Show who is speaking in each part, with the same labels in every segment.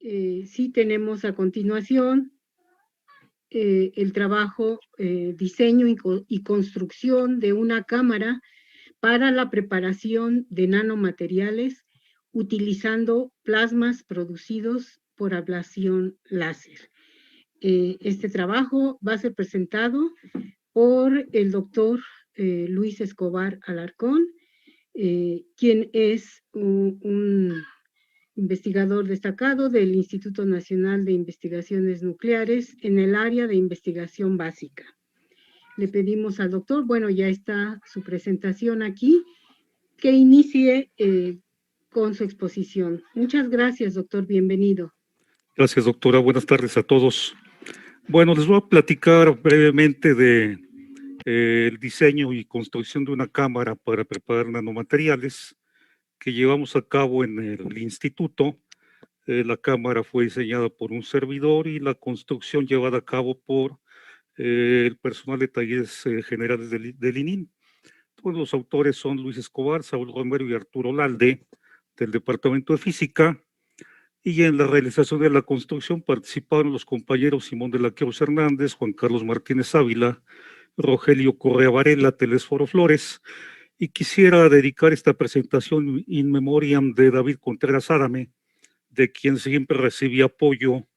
Speaker 1: Sí tenemos a continuación el trabajo, diseño y construcción de una cámara para la preparación de nanomateriales utilizando plasmas producidos por ablación láser. Este trabajo va a ser presentado por el doctor Luis Escobar Alarcón, quien es un investigador destacado del Instituto Nacional de Investigaciones Nucleares en el área de investigación básica. Le pedimos al doctor, bueno, ya está su presentación aquí, que inicie con su exposición. Muchas gracias, doctor, bienvenido.
Speaker 2: Gracias, doctora. Buenas tardes a todos. Bueno, les voy a platicar brevemente de el diseño y construcción de una cámara para preparar nanomateriales que llevamos a cabo en el instituto. La cámara fue diseñada por un servidor y la construcción llevada a cabo por el personal de talleres generales del ININ. Todos los autores son Luis Escobar, Saúl Romero y Arturo Lalde, del Departamento de Física. Y en la realización de la construcción participaron los compañeros Simón de la Cruz Hernández, Juan Carlos Martínez Ávila, Rogelio Correa Varela, Telésforo Flores, y quisiera dedicar esta presentación in memoriam de David Contreras Adame, de quien siempre recibí apoyo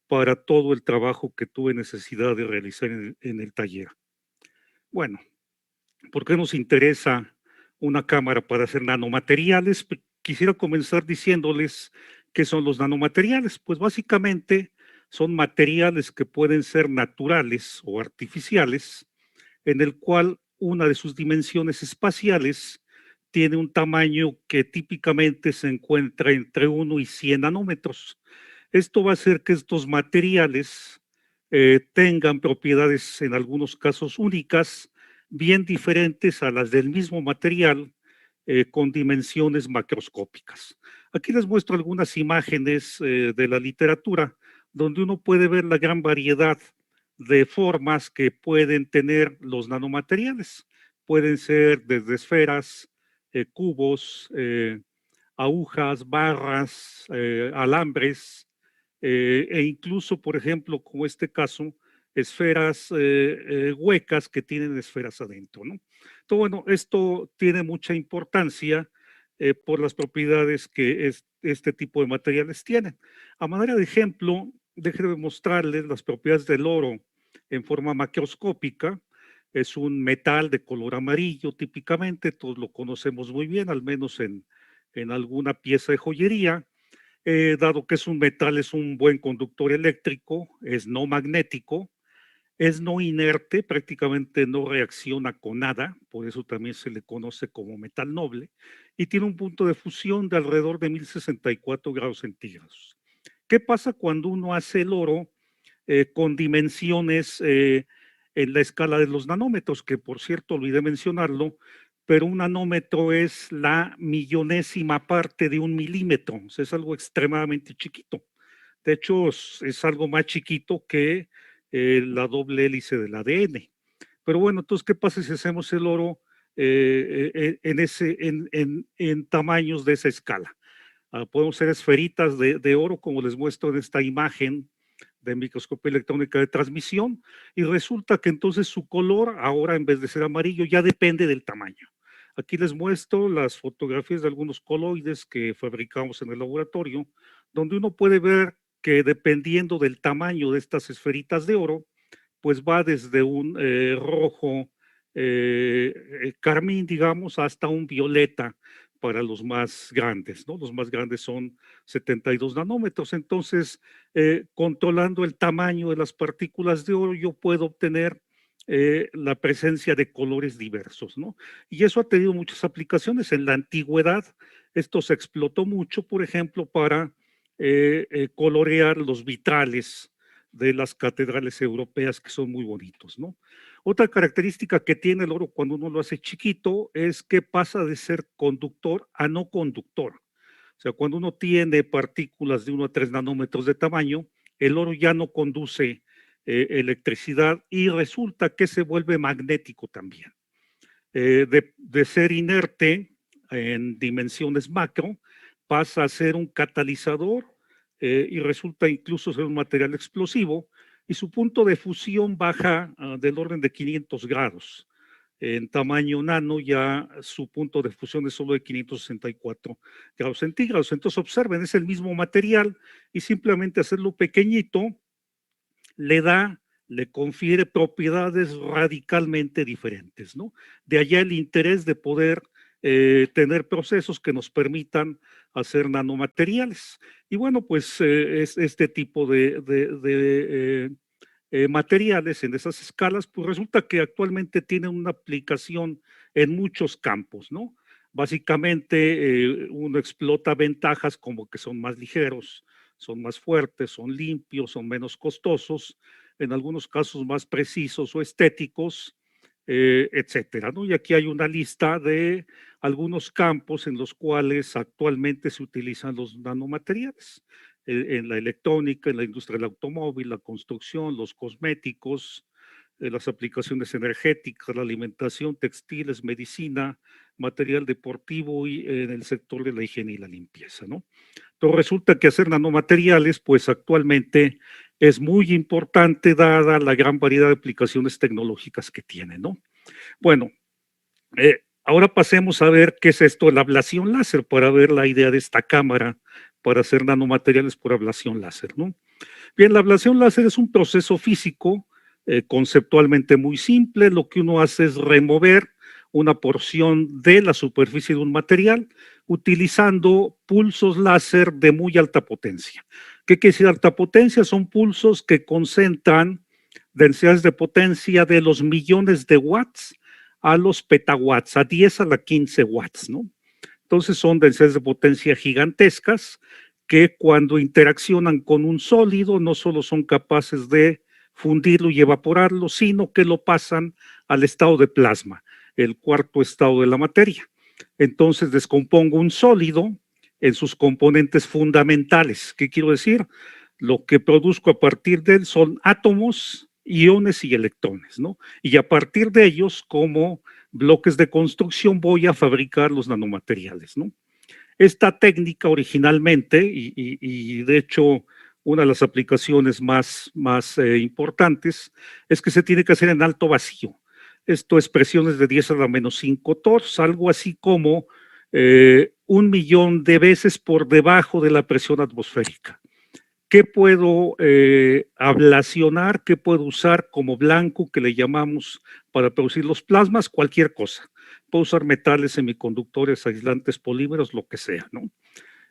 Speaker 2: para todo el trabajo que tuve necesidad de realizar en el taller. Bueno, ¿por qué nos interesa una cámara para hacer nanomateriales? Quisiera comenzar diciéndoles qué son los nanomateriales. Pues básicamente son materiales que pueden ser naturales o artificiales, en el cual una de sus dimensiones espaciales tiene un tamaño que típicamente se encuentra entre 1 y 100 nanómetros. Esto va a hacer que estos materiales tengan propiedades en algunos casos únicas, bien diferentes a las del mismo material, con dimensiones macroscópicas. Aquí les muestro algunas imágenes de la literatura donde uno puede ver la gran variedad de formas que pueden tener los nanomateriales. Pueden ser desde esferas, cubos, agujas, barras, alambres, e incluso, por ejemplo, como este caso, esferas huecas que tienen esferas adentro, ¿no? Entonces, bueno, esto tiene mucha importancia por las propiedades que este tipo de materiales tienen. A manera de ejemplo, déjenme mostrarles las propiedades del oro en forma macroscópica. Es un metal de color amarillo típicamente, todos lo conocemos muy bien, al menos en alguna pieza de joyería. Dado que es un metal, es un buen conductor eléctrico, es no magnético, es no inerte, prácticamente no reacciona con nada, por eso también se le conoce como metal noble, y tiene un punto de fusión de alrededor de 1064 grados centígrados. ¿Qué pasa cuando uno hace el oro con dimensiones en la escala de los nanómetros? Que por cierto, olvidé mencionarlo, pero un nanómetro es la millonésima parte de un milímetro, o sea, es algo extremadamente chiquito. De hecho, es algo más chiquito que la doble hélice del ADN. Pero bueno, entonces, ¿qué pasa si hacemos el oro en tamaños de esa escala? Podemos ser esferitas de oro, como les muestro en esta imagen de microscopía electrónica de transmisión, y resulta que entonces su color, ahora en vez de ser amarillo, ya depende del tamaño. Aquí les muestro las fotografías de algunos coloides que fabricamos en el laboratorio, donde uno puede ver que dependiendo del tamaño de estas esferitas de oro, pues va desde un rojo carmín, digamos, hasta un violeta para los más grandes, ¿no? Los más grandes son 72 nanómetros. Entonces, controlando el tamaño de las partículas de oro, yo puedo obtener la presencia de colores diversos, ¿no? Y eso ha tenido muchas aplicaciones. En la antigüedad, esto se explotó mucho, por ejemplo, para colorear los vitrales de las catedrales europeas, que son muy bonitos, ¿no? Otra característica que tiene el oro cuando uno lo hace chiquito es que pasa de ser conductor a no conductor. O sea, cuando uno tiene partículas de 1 a 3 nanómetros de tamaño, el oro ya no conduce electricidad y resulta que se vuelve magnético también. De ser inerte en dimensiones macro, pasa a ser un catalizador y resulta incluso ser un material explosivo, y su punto de fusión baja del orden de 500 grados. En tamaño nano ya su punto de fusión es solo de 564 grados centígrados. Entonces observen, es el mismo material y simplemente hacerlo pequeñito le confiere propiedades radicalmente diferentes, ¿no? De allá el interés de poder tener procesos que nos permitan hacer nanomateriales. Y bueno, pues es este tipo de materiales en esas escalas, pues resulta que actualmente tienen una aplicación en muchos campos, ¿no? Básicamente uno explota ventajas como que son más ligeros, son más fuertes, son limpios, son menos costosos, en algunos casos más precisos o estéticos, etcétera, ¿no? Y aquí hay una lista de algunos campos en los cuales actualmente se utilizan los nanomateriales en la electrónica, en la industria del automóvil, la construcción, los cosméticos, las aplicaciones energéticas, la alimentación, textiles, medicina, material deportivo y en el sector de la higiene y la limpieza, ¿no? Entonces resulta que hacer nanomateriales, pues actualmente es muy importante dada la gran variedad de aplicaciones tecnológicas que tiene, ¿no? Bueno, ahora pasemos a ver qué es esto de la ablación láser para ver la idea de esta cámara para hacer nanomateriales por ablación láser, ¿no? Bien, la ablación láser es un proceso físico conceptualmente muy simple. Lo que uno hace es remover una porción de la superficie de un material utilizando pulsos láser de muy alta potencia. ¿Qué quiere decir alta potencia? Son pulsos que concentran densidades de potencia de los millones de watts a los petawatts, a 10 a la 15 watts, ¿no? Entonces son densidades de potencia gigantescas que cuando interaccionan con un sólido no solo son capaces de fundirlo y evaporarlo, sino que lo pasan al estado de plasma, el cuarto estado de la materia. Entonces descompongo un sólido en sus componentes fundamentales. ¿Qué quiero decir? Lo que produzco a partir de él son átomos, iones y electrones, ¿no? Y a partir de ellos, como bloques de construcción, voy a fabricar los nanomateriales, ¿no? Esta técnica originalmente, y de hecho una de las aplicaciones más importantes, es que se tiene que hacer en alto vacío. Esto es presiones de 10 a la menos 5 torres, algo así como 1.000.000 de veces por debajo de la presión atmosférica. ¿Qué puedo ablacionar? ¿Qué puedo usar como blanco que le llamamos para producir los plasmas? Cualquier cosa. Puedo usar metales, semiconductores, aislantes, polímeros, lo que sea, ¿no?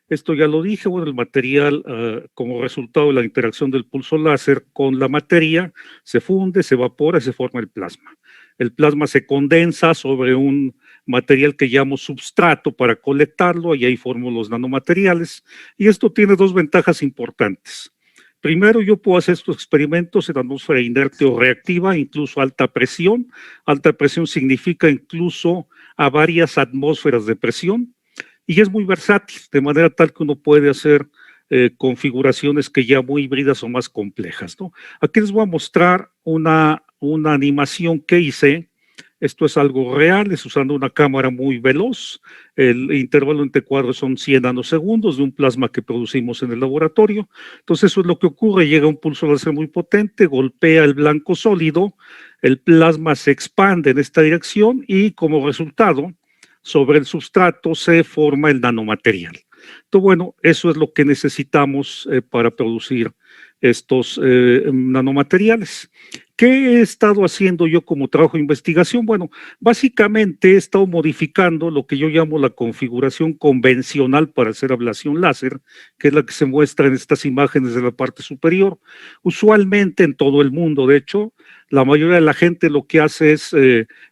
Speaker 2: Esto ya lo dije, bueno, el material como resultado de la interacción del pulso láser con la materia se funde, se evapora y se forma el plasma. El plasma se condensa sobre un material que llamo substrato para colectarlo y ahí formo los nanomateriales. Y esto tiene dos ventajas importantes. Primero, yo puedo hacer estos experimentos en atmósfera inerte o reactiva, incluso alta presión. Alta presión significa incluso a varias atmósferas de presión. Y es muy versátil, de manera tal que uno puede hacer configuraciones que ya muy híbridas o más complejas, ¿no? Aquí les voy a mostrar una animación que hice. Esto es algo real, es usando una cámara muy veloz. El intervalo entre cuadros son 100 nanosegundos de un plasma que producimos en el laboratorio. Entonces eso es lo que ocurre, llega un pulso láser muy potente, golpea el blanco sólido, el plasma se expande en esta dirección y como resultado, sobre el sustrato se forma el nanomaterial. Entonces, bueno, eso es lo que necesitamos para producir estos nanomateriales. ¿Qué he estado haciendo yo como trabajo de investigación? Bueno, básicamente he estado modificando lo que yo llamo la configuración convencional para hacer ablación láser, que es la que se muestra en estas imágenes de la parte superior. Usualmente en todo el mundo, de hecho, la mayoría de la gente lo que hace es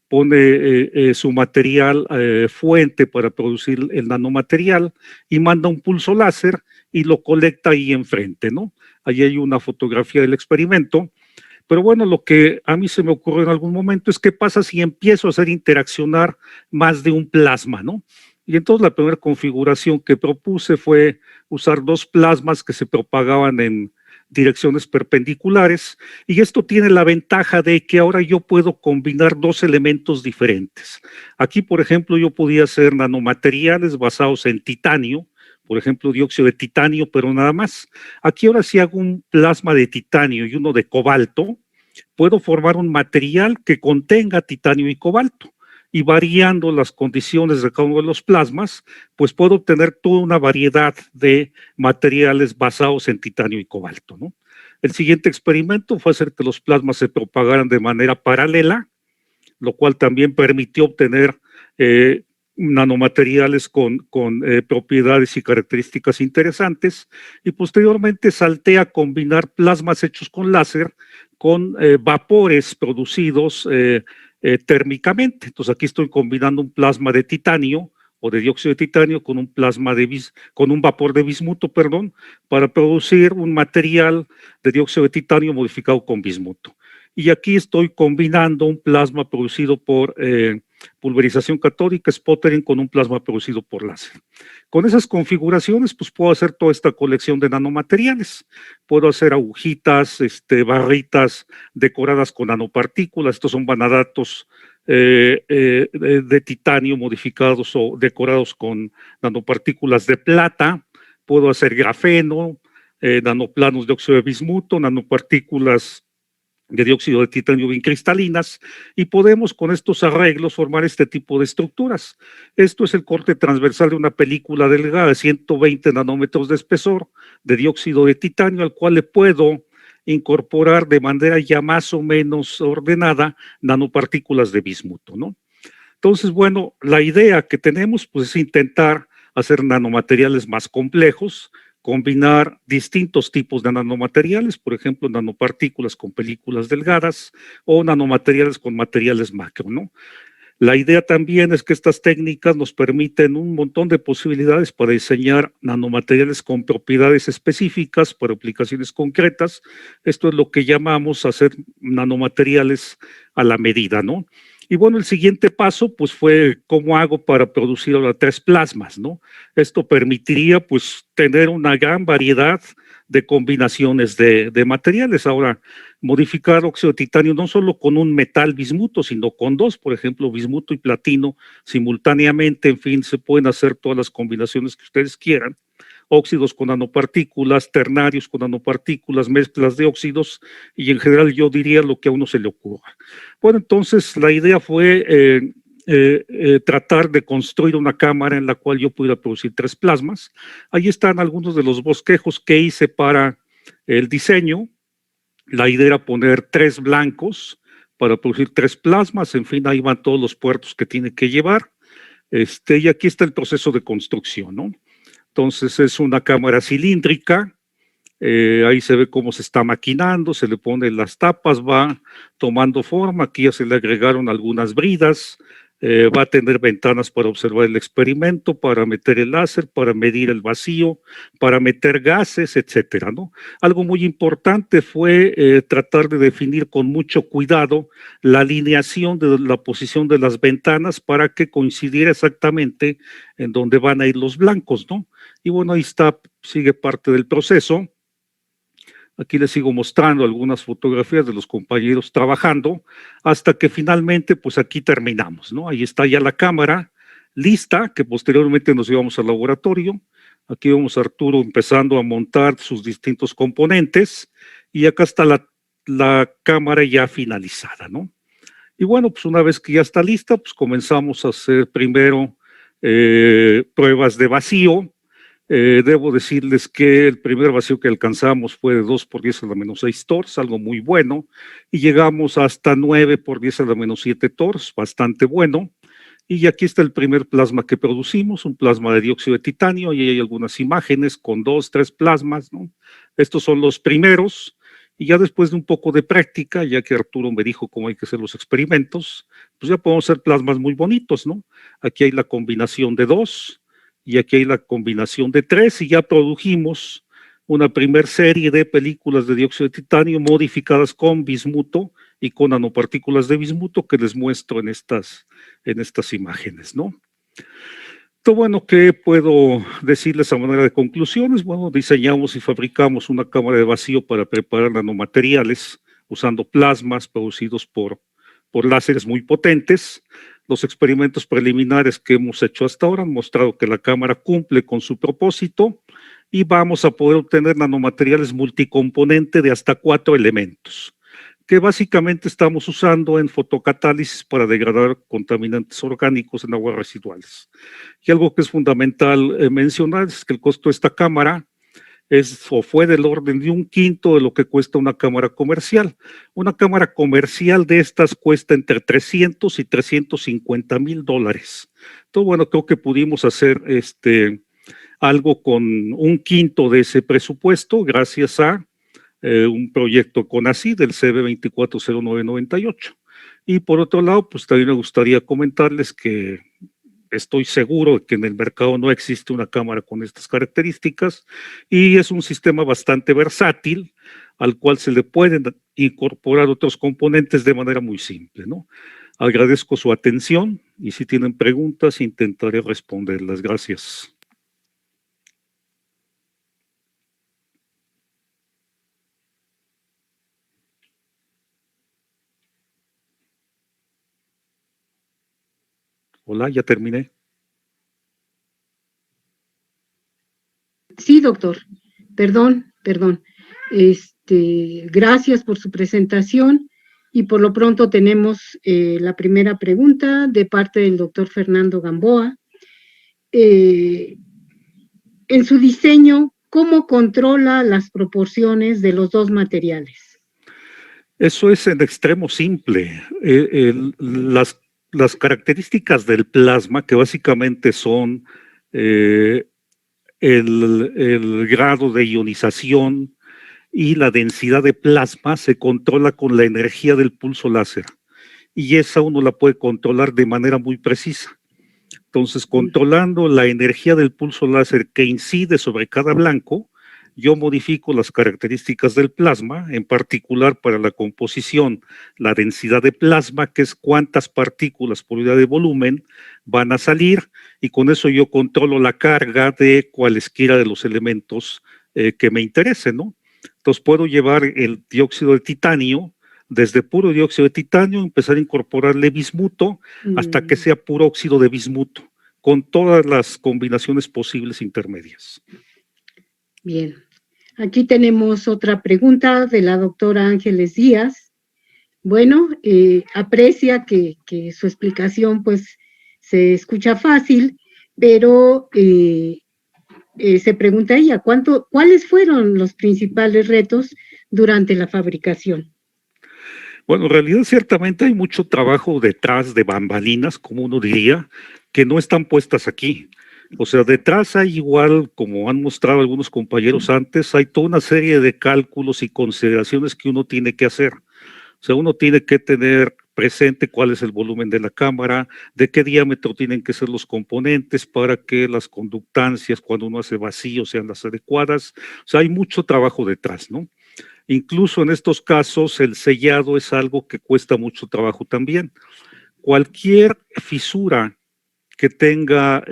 Speaker 2: pone su material fuente para producir el nanomaterial y manda un pulso láser y lo colecta ahí enfrente, ¿no? Ahí hay una fotografía del experimento. Pero bueno, lo que a mí se me ocurrió en algún momento es qué pasa si empiezo a hacer interaccionar más de un plasma, ¿no? Y entonces la primera configuración que propuse fue usar dos plasmas que se propagaban en direcciones perpendiculares, y esto tiene la ventaja de que ahora yo puedo combinar dos elementos diferentes. Aquí, por ejemplo, yo podía hacer nanomateriales basados en titanio, por ejemplo, dióxido de titanio, pero nada más. Aquí ahora si hago un plasma de titanio y uno de cobalto, puedo formar un material que contenga titanio y cobalto. Y variando las condiciones de cada uno de los plasmas, pues puedo obtener toda una variedad de materiales basados en titanio y cobalto, ¿no? El siguiente experimento fue hacer que los plasmas se propagaran de manera paralela, lo cual también permitió obtener nanomateriales con propiedades y características interesantes, y posteriormente salté a combinar plasmas hechos con láser con vapores producidos térmicamente. Entonces aquí estoy combinando un plasma de titanio o de dióxido de titanio con un plasma con un vapor de bismuto, perdón, para producir un material de dióxido de titanio modificado con bismuto. Y aquí estoy combinando un plasma producido por pulverización catódica, sputtering, con un plasma producido por láser. Con esas configuraciones, pues puedo hacer toda esta colección de nanomateriales. Puedo hacer agujitas, barritas decoradas con nanopartículas. Estos son vanadatos de titanio modificados o decorados con nanopartículas de plata. Puedo hacer grafeno, nanoplanos de óxido de bismuto, nanopartículas de dióxido de titanio bien cristalinas, y podemos con estos arreglos formar este tipo de estructuras. Esto es el corte transversal de una película delgada de 120 nanómetros de espesor de dióxido de titanio, al cual le puedo incorporar de manera ya más o menos ordenada nanopartículas de bismuto, ¿no? Entonces, bueno, la idea que tenemos pues es intentar hacer nanomateriales más complejos, combinar distintos tipos de nanomateriales, por ejemplo, nanopartículas con películas delgadas o nanomateriales con materiales macro, ¿no? La idea también es que estas técnicas nos permiten un montón de posibilidades para diseñar nanomateriales con propiedades específicas para aplicaciones concretas. Esto es lo que llamamos hacer nanomateriales a la medida, ¿no? Y bueno, el siguiente paso pues fue cómo hago para producir ahora 3 plasmas, ¿no? Esto permitiría pues tener una gran variedad de combinaciones de materiales. Ahora, modificar óxido de titanio no solo con un metal bismuto, sino con 2, por ejemplo, bismuto y platino simultáneamente. En fin, se pueden hacer todas las combinaciones que ustedes quieran. Óxidos con nanopartículas, ternarios con nanopartículas, mezclas de óxidos, y en general yo diría lo que a uno se le ocurra. Bueno, entonces la idea fue tratar de construir una cámara en la cual yo pudiera producir 3 plasmas. Ahí están algunos de los bosquejos que hice para el diseño. La idea era poner 3 blancos para producir 3 plasmas. En fin, ahí van todos los puertos que tiene que llevar. Y aquí está el proceso de construcción, ¿no? Entonces es una cámara cilíndrica, ahí se ve cómo se está maquinando, se le ponen las tapas, va tomando forma, aquí ya se le agregaron algunas bridas, va a tener ventanas para observar el experimento, para meter el láser, para medir el vacío, para meter gases, etcétera, ¿no? Algo muy importante fue tratar de definir con mucho cuidado la alineación de la posición de las ventanas para que coincidiera exactamente en donde van a ir los blancos, ¿no? Y bueno, ahí está, sigue parte del proceso. Aquí les sigo mostrando algunas fotografías de los compañeros trabajando, hasta que finalmente, pues aquí terminamos, ¿no? Ahí está ya la cámara lista, que posteriormente nos llevamos al laboratorio. Aquí vemos a Arturo empezando a montar sus distintos componentes, y acá está la cámara ya finalizada, ¿no? Y bueno, pues una vez que ya está lista, pues comenzamos a hacer primero pruebas de vacío. Debo decirles que el primer vacío que alcanzamos fue de 2 por 10 a la menos 6 torrs, algo muy bueno, y llegamos hasta 9 por 10 a la menos 7 torrs, bastante bueno. Y aquí está el primer plasma que producimos, un plasma de dióxido de titanio, y hay algunas imágenes con 2, 3 plasmas, ¿no? Estos son los primeros, y ya después de un poco de práctica, ya que Arturo me dijo cómo hay que hacer los experimentos, pues ya podemos hacer plasmas muy bonitos, ¿no? Aquí hay la combinación de 2, y aquí hay la combinación de 3, y ya produjimos una primer serie de películas de dióxido de titanio modificadas con bismuto y con nanopartículas de bismuto que les muestro en estas imágenes, ¿no? Todo bueno, ¿qué puedo decirles a manera de conclusiones? Bueno, diseñamos y fabricamos una cámara de vacío para preparar nanomateriales usando plasmas producidos por láseres muy potentes. Los experimentos preliminares que hemos hecho hasta ahora han mostrado que la cámara cumple con su propósito y vamos a poder obtener nanomateriales multicomponente de hasta 4 elementos, que básicamente estamos usando en fotocatálisis para degradar contaminantes orgánicos en aguas residuales. Y algo que es fundamental mencionar es que el costo de esta cámara fue del orden de 1/5 de lo que cuesta una cámara comercial. Una cámara comercial de estas cuesta entre 300 y 350 mil dólares. Entonces, bueno, creo que pudimos hacer algo con 1/5 de ese presupuesto gracias a un proyecto CONACYT del CB 240998. Y por otro lado, pues también me gustaría comentarles que estoy seguro de que en el mercado no existe una cámara con estas características y es un sistema bastante versátil al cual se le pueden incorporar otros componentes de manera muy simple, ¿no? Agradezco su atención y si tienen preguntas intentaré responderlas. Gracias. Hola, ya terminé.
Speaker 1: Sí, doctor. Perdón. Gracias por su presentación y por lo pronto tenemos la primera pregunta de parte del doctor Fernando Gamboa. En su diseño, ¿cómo controla las proporciones de los dos materiales?
Speaker 2: Eso es en extremo simple. Las características del plasma, que básicamente son el grado de ionización y la densidad de plasma, se controla con la energía del pulso láser. Y esa uno la puede controlar de manera muy precisa. Entonces, controlando la energía del pulso láser que incide sobre cada blanco, yo modifico las características del plasma, en particular para la composición, la densidad de plasma, que es cuántas partículas por unidad de volumen van a salir, y con eso yo controlo la carga de cualesquiera de los elementos que me interesen, ¿no? Entonces puedo llevar el dióxido de titanio, desde puro dióxido de titanio, empezar a incorporarle bismuto hasta que sea puro óxido de bismuto, con todas las combinaciones posibles intermedias.
Speaker 1: Bien. Aquí tenemos otra pregunta de la doctora Ángeles Díaz. Bueno, aprecia que su explicación pues se escucha fácil, pero se pregunta ella, ¿cuáles fueron los principales retos durante la fabricación?
Speaker 2: Bueno, en realidad ciertamente hay mucho trabajo detrás de bambalinas, como uno diría, que no están puestas aquí. O sea, detrás hay igual, como han mostrado algunos compañeros antes, hay toda una serie de cálculos y consideraciones que uno tiene que hacer. O sea, uno tiene que tener presente cuál es el volumen de la cámara, de qué diámetro tienen que ser los componentes para que las conductancias, cuando uno hace vacío, sean las adecuadas. O sea, hay mucho trabajo detrás, ¿no? Incluso en estos casos, el sellado es algo que cuesta mucho trabajo también. Cualquier fisura que tenga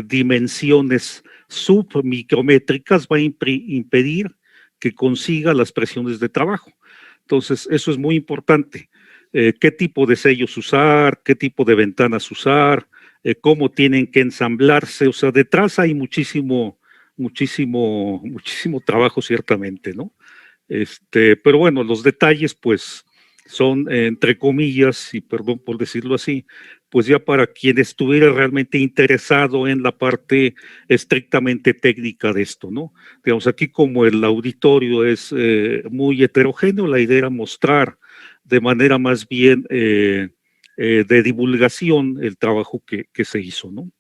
Speaker 2: dimensiones submicrométricas va a impedir que consiga las presiones de trabajo. Entonces, eso es muy importante. ¿Qué tipo de sellos usar? ¿Qué tipo de ventanas usar? ¿Cómo tienen que ensamblarse? O sea, detrás hay muchísimo trabajo, ciertamente, ¿no? Pero bueno, los detalles, pues, son, entre comillas, y perdón por decirlo así, pues ya para quien estuviera realmente interesado en la parte estrictamente técnica de esto, ¿no? Digamos, aquí como el auditorio es muy heterogéneo, la idea era mostrar de manera más bien de divulgación el trabajo que se hizo, ¿no?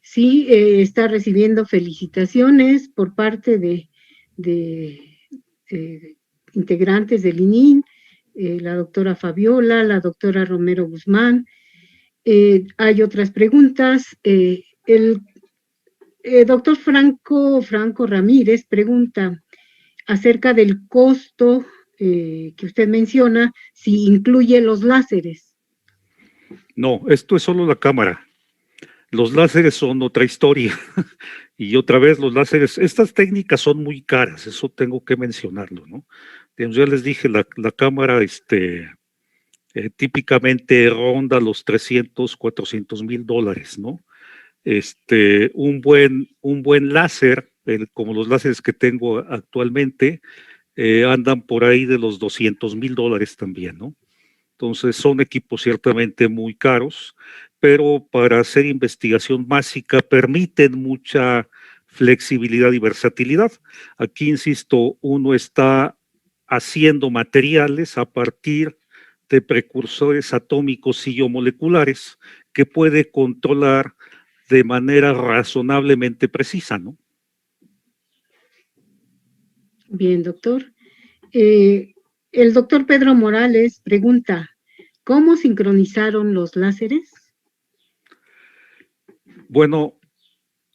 Speaker 1: Sí, está recibiendo felicitaciones por parte de integrantes del ININ, la doctora Fabiola, la doctora Romero Guzmán. Hay otras preguntas. El doctor Franco Ramírez pregunta acerca del costo que usted menciona, si incluye los láseres.
Speaker 2: No, esto es solo la cámara. Los láseres son otra historia. Y otra vez los láseres, estas técnicas son muy caras, eso tengo que mencionarlo, ¿no? Ya les dije, la cámara típicamente ronda los 300, $400,000, ¿no? Un buen láser, como los láseres que tengo actualmente, andan por ahí de los $200,000 también, ¿no? Entonces son equipos ciertamente muy caros, pero para hacer investigación básica permiten mucha flexibilidad y versatilidad. Aquí, insisto, uno está haciendo materiales a partir de precursores atómicos y moleculares que puede controlar de manera razonablemente precisa, ¿no?
Speaker 1: Bien, doctor. El doctor Pedro Morales pregunta, ¿cómo sincronizaron los láseres?
Speaker 2: Bueno,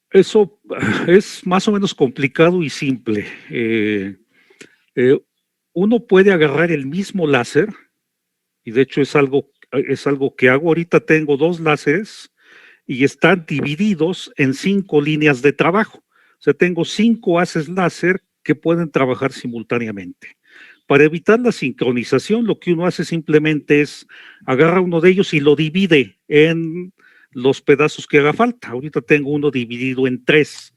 Speaker 2: eso es más o menos complicado y simple. Eh, Uno puede agarrar el mismo láser, y de hecho es algo que hago. Ahorita tengo 2 láseres y están divididos en 5 líneas de trabajo. O sea, tengo 5 haces láser que pueden trabajar simultáneamente. Para evitar la sincronización, lo que uno hace simplemente es agarra uno de ellos y lo divide en los pedazos que haga falta. Ahorita tengo uno dividido en 3.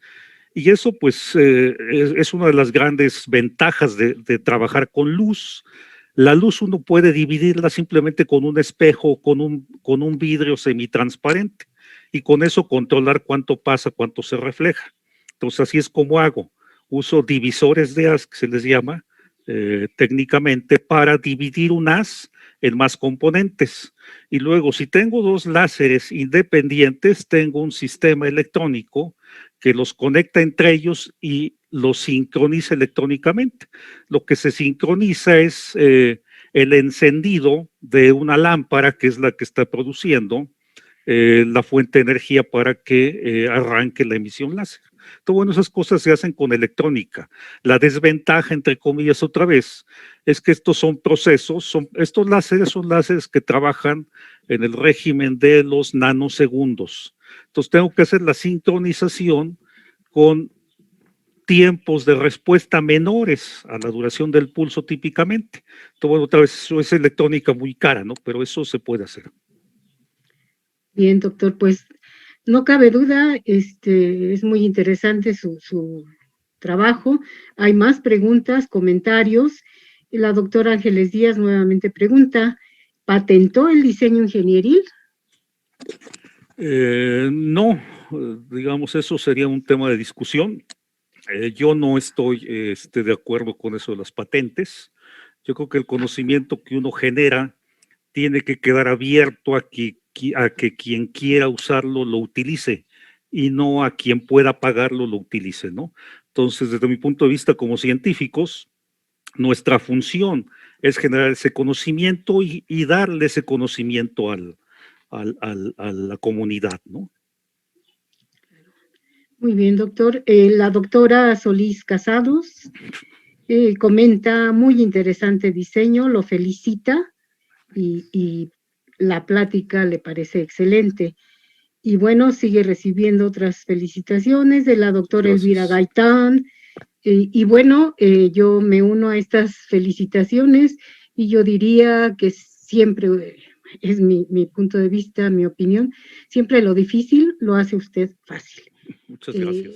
Speaker 2: Y eso, pues, es una de las grandes ventajas de trabajar con luz. La luz uno puede dividirla simplemente con un espejo, con un vidrio semitransparente, y con eso controlar cuánto pasa, cuánto se refleja. Entonces, así es como hago. Uso divisores de haz, que se les llama técnicamente, para dividir un haz en más componentes. Y luego, si tengo 2 láseres independientes, tengo un sistema electrónico que los conecta entre ellos y los sincroniza electrónicamente. Lo que se sincroniza es el encendido de una lámpara, que es la que está produciendo la fuente de energía para que arranque la emisión láser. Entonces, bueno, esas cosas se hacen con electrónica. La desventaja, entre comillas, otra vez, es que estos son procesos, estos láseres son láseres que trabajan en el régimen de los nanosegundos. Entonces, tengo que hacer la sincronización con tiempos de respuesta menores a la duración del pulso típicamente. Entonces, bueno, otra vez eso es electrónica muy cara, ¿no? Pero eso se puede hacer.
Speaker 1: Bien, doctor, pues no cabe duda, es muy interesante su trabajo. Hay más preguntas, comentarios. La doctora Ángeles Díaz nuevamente pregunta, ¿patentó el diseño ingenieril?
Speaker 2: No, digamos, eso sería un tema de discusión. Yo no estoy de acuerdo con eso de las patentes. Yo creo que el conocimiento que uno genera tiene que quedar abierto a que quien quiera usarlo lo utilice y no a quien pueda pagarlo lo utilice, ¿no? Entonces, desde mi punto de vista como científicos, nuestra función es generar ese conocimiento y darle ese conocimiento a la comunidad, ¿no?
Speaker 1: Muy bien, doctor. La doctora Solís Casados comenta, muy interesante diseño, lo felicita y la plática le parece excelente. Y bueno, sigue recibiendo otras felicitaciones de la doctora Elvira
Speaker 2: Gracias.
Speaker 1: Gaitán. Y bueno, yo me uno a estas felicitaciones y yo diría que siempre, es mi punto de vista, mi opinión, siempre lo difícil lo hace usted fácil.
Speaker 2: Muchas gracias.